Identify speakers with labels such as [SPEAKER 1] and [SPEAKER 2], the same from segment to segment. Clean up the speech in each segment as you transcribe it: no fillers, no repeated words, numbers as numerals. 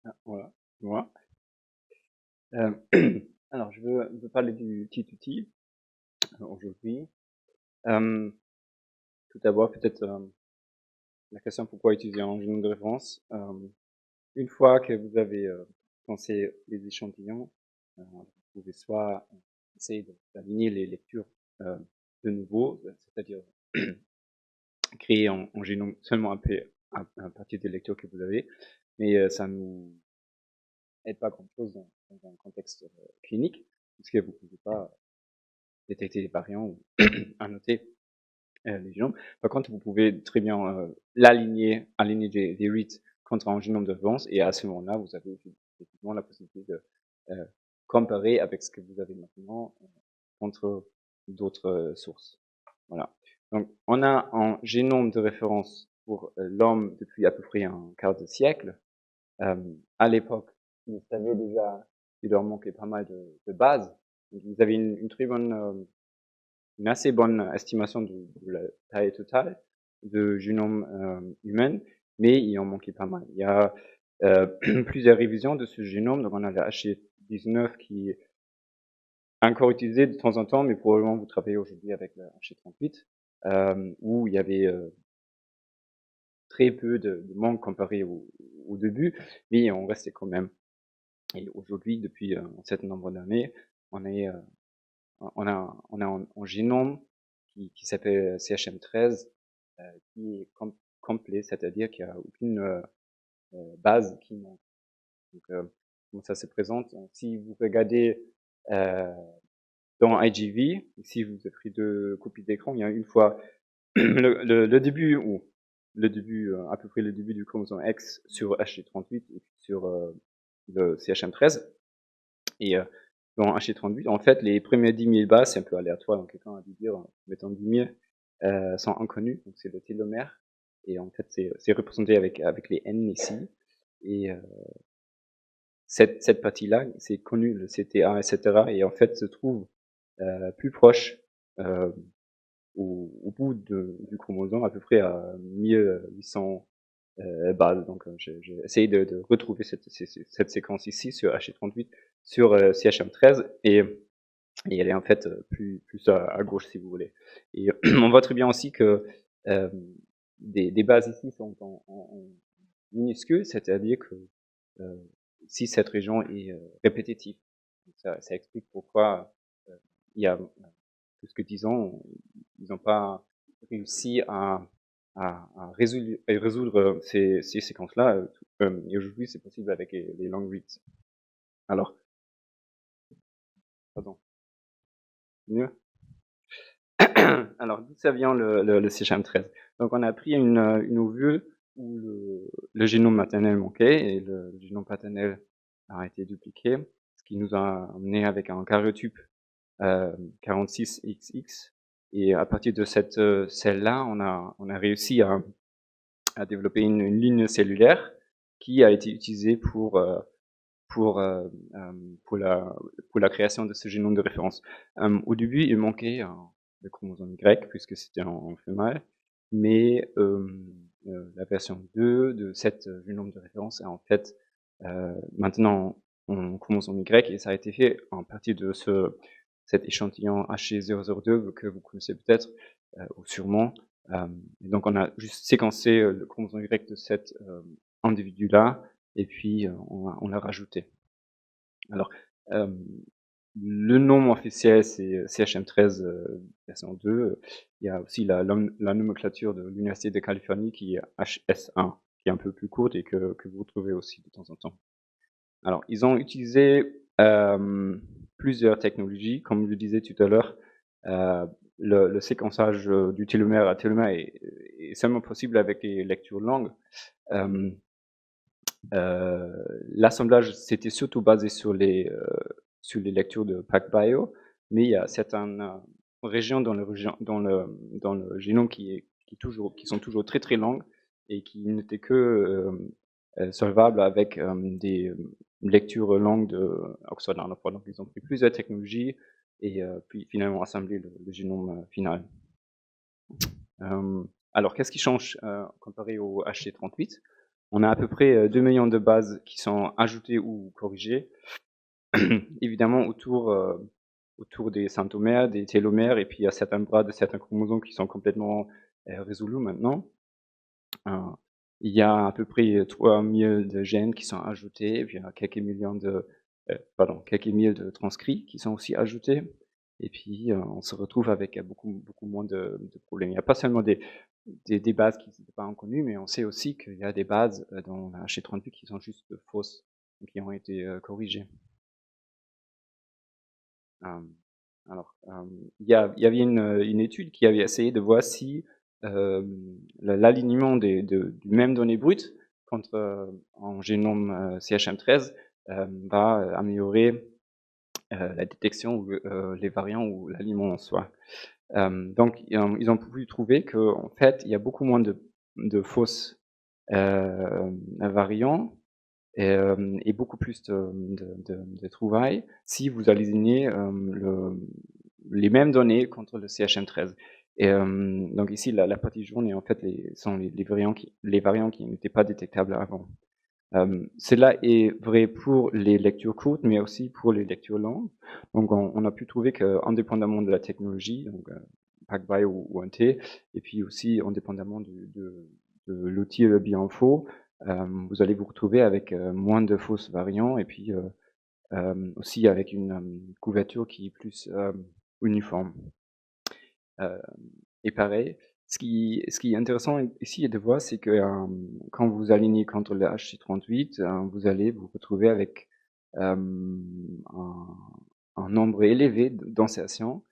[SPEAKER 1] Ah, voilà, moi. Euh, alors, je veux parler du petit outil aujourd'hui. Euh, Tout d'abord, peut-être la question pourquoi utiliser un génome de référence. Une fois que vous avez pensé les échantillons, vous pouvez soit essayer d'aligner les lectures euh, de nouveau, c'est-à-dire créer en génome seulement à partir des lectures que vous avez, mais ça nous aide pas grand-chose dans un contexte clinique, puisque vous ne pouvez pas détecter des variants ou annoter les génomes. Par contre, vous pouvez très bien aligner des reads contre un génome de référence, et à ce moment-là, vous avez effectivement la possibilité de euh, comparer avec ce que vous avez maintenant contre d'autres sources. Voilà. Donc, on a un génome de référence pour l'homme depuis à peu près un quart de siècle. À l'époque, ils savaient déjà qu'il leur manquait pas mal de bases. Donc, ils avaient une très bonne une assez bonne estimation de la taille totale de génome humain, mais il en manquait pas mal. Il y a plusieurs révisions de ce génome. Donc on a le H19 qui est encore utilisé de temps en temps, mais probablement vous travaillez aujourd'hui avec le H38, où il y avait très peu de manque comparé au début, mais on restait quand même. Et aujourd'hui, depuis un certain nombre d'années, on est on a un génome qui s'appelle CHM13, qui est complet, c'est-à-dire qu'il n'y a aucune base qui manque. Donc, comment ça se présente? Si vous regardez euh, dans IGV, si vous avez pris deux copies d'écran, il y a une fois le début, ou le début, à peu près le début du chromosome X sur HT38 et sur le CHM13. Et dans HT38, en fait, les premiers 10 000 bases, c'est un peu aléatoire, donc quelqu'un a dû dire, mettons 10 000, sont inconnus, donc c'est le télomère. Et en fait, c'est représenté avec les N ici. Et cette partie-là, c'est connu, le CTA, etc. Et en fait, se trouve plus proche euh, au bout du chromosome, à peu près à 1800 bases. Donc, j'ai essayé de retrouver cette séquence ici sur H38, sur CHM13, et elle est en fait plus à gauche, si vous voulez. Et on voit très bien aussi que euh, des bases ici sont en minuscules, c'est-à-dire que euh, si cette région est répétitive, ça explique pourquoi il y a tout ce que disons, ils n'ont pas réussi à résoudre ces séquences-là. Et aujourd'hui, c'est possible avec les long reads. Alors, pardon, mieux. Alors, d'où ça vient le CHM13? Donc, on a pris une ovule où le génome maternel manquait et le génome paternel a été dupliqué, ce qui nous a amené avec un karyotype 46XX. Et à partir de cette celle-là, on a réussi à développer une ligne cellulaire qui a été utilisée pour, euh, euh, pour, la, pour la création de ce génome de référence. Au début, il manquait le chromosome Y, puisque c'était en femelle, mais la version 2 de cette génome de référence est en fait maintenant en chromosome Y, et ça a été fait en partie de cet échantillon HC002 que vous connaissez peut-être, ou sûrement. Et donc on a juste séquencé le chromosome Y de cet individu-là, et puis on l'a rajouté. Alors, euh, le nom officiel, c'est CHM13 version 2. Il y a aussi la nomenclature de l'Université de Californie qui est HS1, qui est un peu plus courte et que vous trouvez aussi de temps en temps. Alors, ils ont utilisé plusieurs technologies. Comme je disais tout à l'heure, euh, le séquençage du télomère à télomère est seulement possible avec les lectures longues. Euh, L'assemblage, c'était surtout basé sur les lectures de PacBio, mais il y a certaines régions dans le génome qui sont toujours très très longues et qui n'étaient que solvables avec des lectures longues de Oxford Nanopore. Donc ils ont pris plusieurs technologies et puis finalement assemblé le génome final. Alors qu'est-ce qui change comparé au HC38? On a à peu près 2 millions de bases qui sont ajoutées ou corrigées, évidemment autour des centomères, des télomères, et puis il y a certains bras de certains chromosomes qui sont complètement résolus maintenant. Heu, il y a à peu près 3 000 de gènes qui sont ajoutés, et puis il y a quelques millions quelques mille de transcrits qui sont aussi ajoutés, et puis on se retrouve avec beaucoup moins de problèmes. Il n'y a pas seulement des bases qui n'étaient pas inconnues, mais on sait aussi qu'il y a des bases dans la H38 qui sont juste fausses, qui ont été corrigées. Hem, il y avait une étude qui avait essayé de voir si l'alignement du même données brutes contre en génome CHM13 va améliorer la détection ou les variants ou l'aliment en soi. Donc ils ont pu trouver qu'en fait, il y a beaucoup moins de fausses variants et beaucoup plus de trouvailles si vous alignez les mêmes données contre le CHM13. Et donc ici, la partie jaune est en fait sont les variants qui n'étaient pas détectables avant. Cela est vrai pour les lectures courtes, mais aussi pour les lectures longues. Donc on a pu trouver qu'indépendamment de la technologie, donc PacBio ou NT, et puis aussi indépendamment de l'outil Bioinfo, vous allez vous retrouver avec moins de fausses variants, et puis aussi avec une couverture qui est plus uniforme. Et pareil, ce qui est intéressant ici de voir, c'est que quand vous alignez contre le HC38, vous allez vous retrouver avec un nombre élevé d'insertions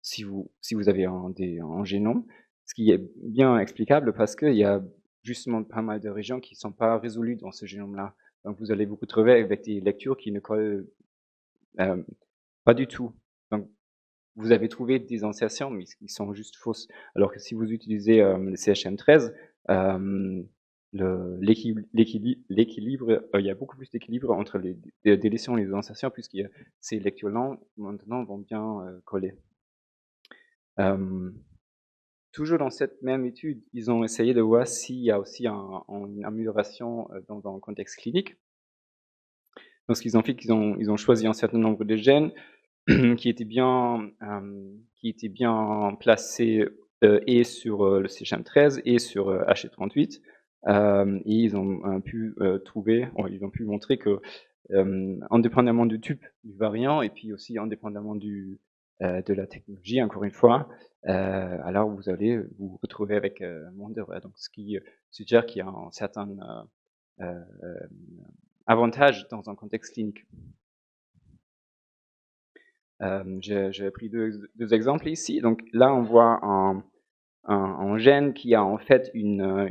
[SPEAKER 1] si vous avez un génome, ce qui est bien explicable parce qu'il y a justement pas mal de régions qui ne sont pas résolues dans ce génome-là. Donc vous allez vous retrouver avec des lectures qui ne collent pas du tout. Donc vous avez trouvé des insertions, mais qui sont juste fausses. Alors que si vous utilisez le CHM13, l'équilibre, il y a beaucoup plus d'équilibre entre les délétions et les insertions, puisque ces lectures-là, maintenant, vont bien coller. Toujours dans cette même étude, ils ont essayé de voir s'il y a aussi une amélioration dans un contexte clinique. Donc ce qu'ils ont fait, ils ont choisi un certain nombre de gènes qui étaient bien placés et sur le CHM13 et sur HC38. Et ils ont pu ils ont pu montrer que indépendamment du type du variant, et puis aussi indépendamment de la technologie, encore une fois, alors vous allez vous retrouver avec moins d'erreurs. Donc ce qui suggère qu'il y a un certain avantage dans un contexte clinique. J'ai pris deux exemples ici. Donc là, on voit un gène qui a en fait une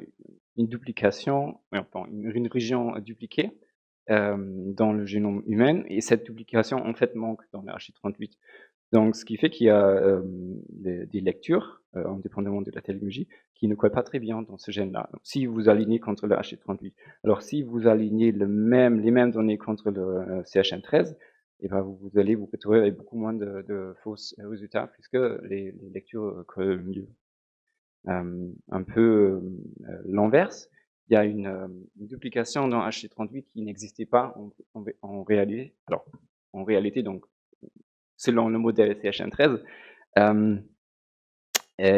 [SPEAKER 1] duplication, enfin une région dupliquée dans le génome humain, et cette duplication en fait manque dans le H38. Donc ce qui fait qu'il y a des lectures, indépendamment de la technologie, qui ne collent pas très bien dans ce gène-là. Si vous alignez contre le H38. Alors si vous alignez les mêmes données contre le CHM13, et ben vous allez vous retrouver avec beaucoup moins de fausses résultats, puisque les lectures collent mieux. Un peu l'inverse, il y a une duplication dans HC38 qui n'existait pas en réalité. Alors, en réalité, donc, selon le modèle CHM13,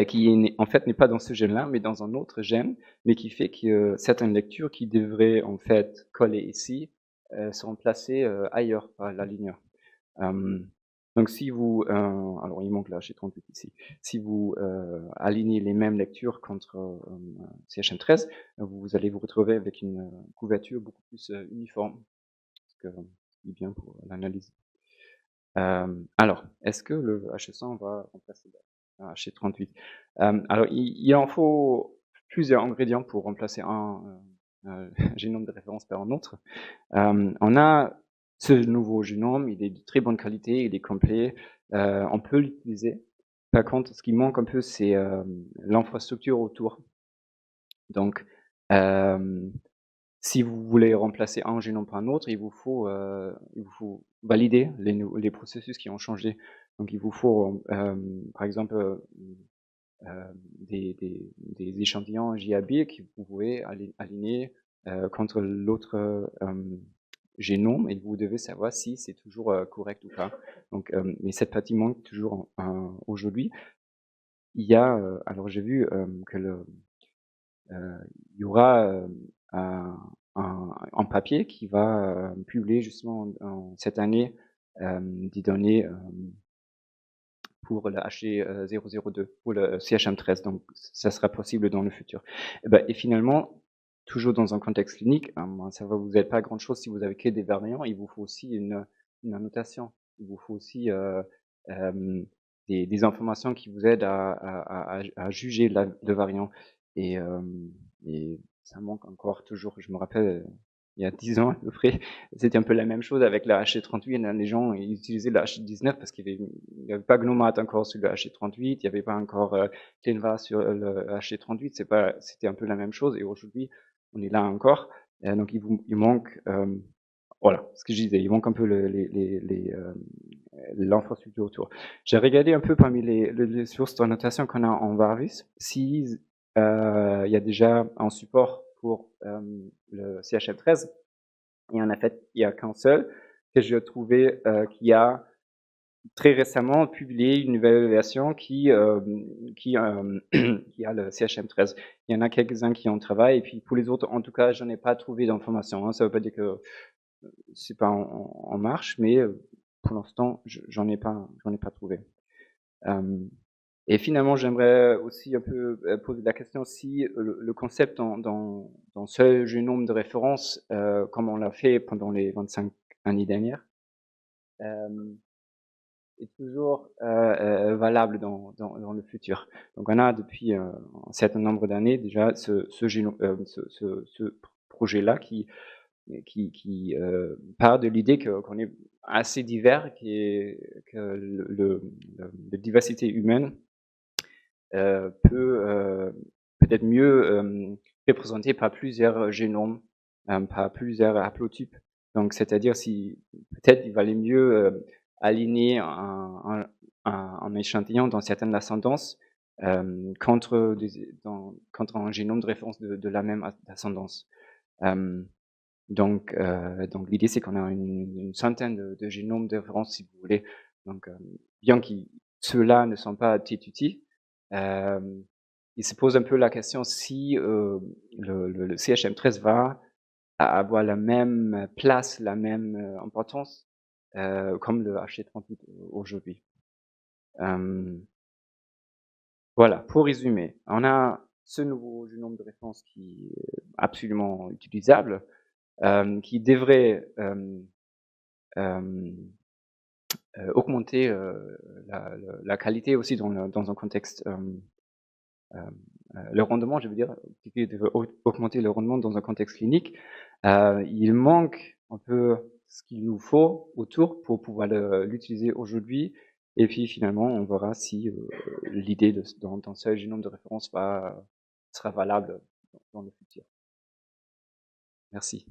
[SPEAKER 1] qui en fait n'est pas dans ce gène-là, mais dans un autre gène, mais qui fait que certaines lectures qui devraient en fait coller ici sont placées ailleurs par la ligne. Donc si vous, alors il manque là chez 38 ici, si vous alignez les mêmes lectures contre CHM13, vous allez vous retrouver avec une couverture beaucoup plus uniforme, ce qui est bien pour l'analyse. Alors, est-ce que le H100 va remplacer le H38? Alors il en faut plusieurs ingrédients pour remplacer un génome de référence par un autre. On a ce nouveau génome, il est de très bonne qualité, il est complet, on peut l'utiliser. Par contre, ce qui manque un peu, c'est l'infrastructure autour. Donc, si vous voulez remplacer un génome par un autre, il vous faut valider les processus qui ont changé. Donc il vous faut, par exemple, des échantillons JAB que vous pouvez aligner contre l'autre génome, et vous devez savoir si c'est toujours correct ou pas. Donc, mais cette partie manque toujours aujourd'hui. Il y a, alors j'ai vu que il y aura un papier qui va publier justement cette année des données pour le H002, pour le CHM13, donc ça sera possible dans le futur. Et finalement, toujours dans un contexte clinique, ça va vous aider pas grand chose si vous avez que des variants, il vous faut aussi une annotation, il vous faut aussi des informations qui vous aident à juger le variant, et, et ça manque encore toujours. Je me rappelle, il y a 10 ans à peu près, c'était un peu la même chose avec la HC38. Les gens ils utilisaient la HC19 parce qu'il n'y avait pas GNOMAT encore sur le HC38, il n'y avait pas encore Clenva sur le HC38. C'était un peu la même chose, et aujourd'hui on est là encore. Donc il manque, voilà ce que je disais, il manque un peu l'infrastructure autour. J'ai regardé un peu parmi les sources de notation qu'on a en Varvis, si il y a déjà un support pour le CHF13. Et en fait, il n'y a qu'un seul que j'ai trouvé qui a très récemment publié une nouvelle version qui a le CHM13. Il y en a quelques-uns qui en travaillent, et puis pour les autres, en tout cas, j'en ai pas trouvé d'informations. Ça ne veut pas dire que c'est pas en marche, mais pour l'instant, j'en ai pas trouvé. Et finalement, j'aimerais aussi un peu poser la question si le concept dans ce génome de référence, comme on l'a fait pendant les 25 années dernières, est toujours valable dans le futur. Donc on a depuis un certain nombre d'années déjà ce projet-là qui part de l'idée qu'on est assez divers, que la diversité humaine peut-être mieux représentée par plusieurs génomes, par plusieurs haplotypes. Donc, c'est-à-dire si peut-être il valait mieux aligner un échantillon dans certaines ascendances contre un génome de référence de la même ascendance. Donc l'idée, c'est qu'on a une centaine de génomes de référence, si vous voulez. Donc, bien que ceux-là ne sont pas TTT, il se pose un peu la question si le CHM13 va avoir la même place, la même importance comme le HC38 aujourd'hui. Voilà, pour résumer, on a ce nouveau génome de référence qui est absolument utilisable, qui devrait augmenter la qualité aussi dans un contexte, le rendement, je veux dire, qui devrait augmenter le rendement dans un contexte clinique. Il manque un peu ce qu'il nous faut autour pour pouvoir l'utiliser aujourd'hui, et puis finalement on verra si l'idée d'un seul génome de référence sera valable dans le futur. Merci.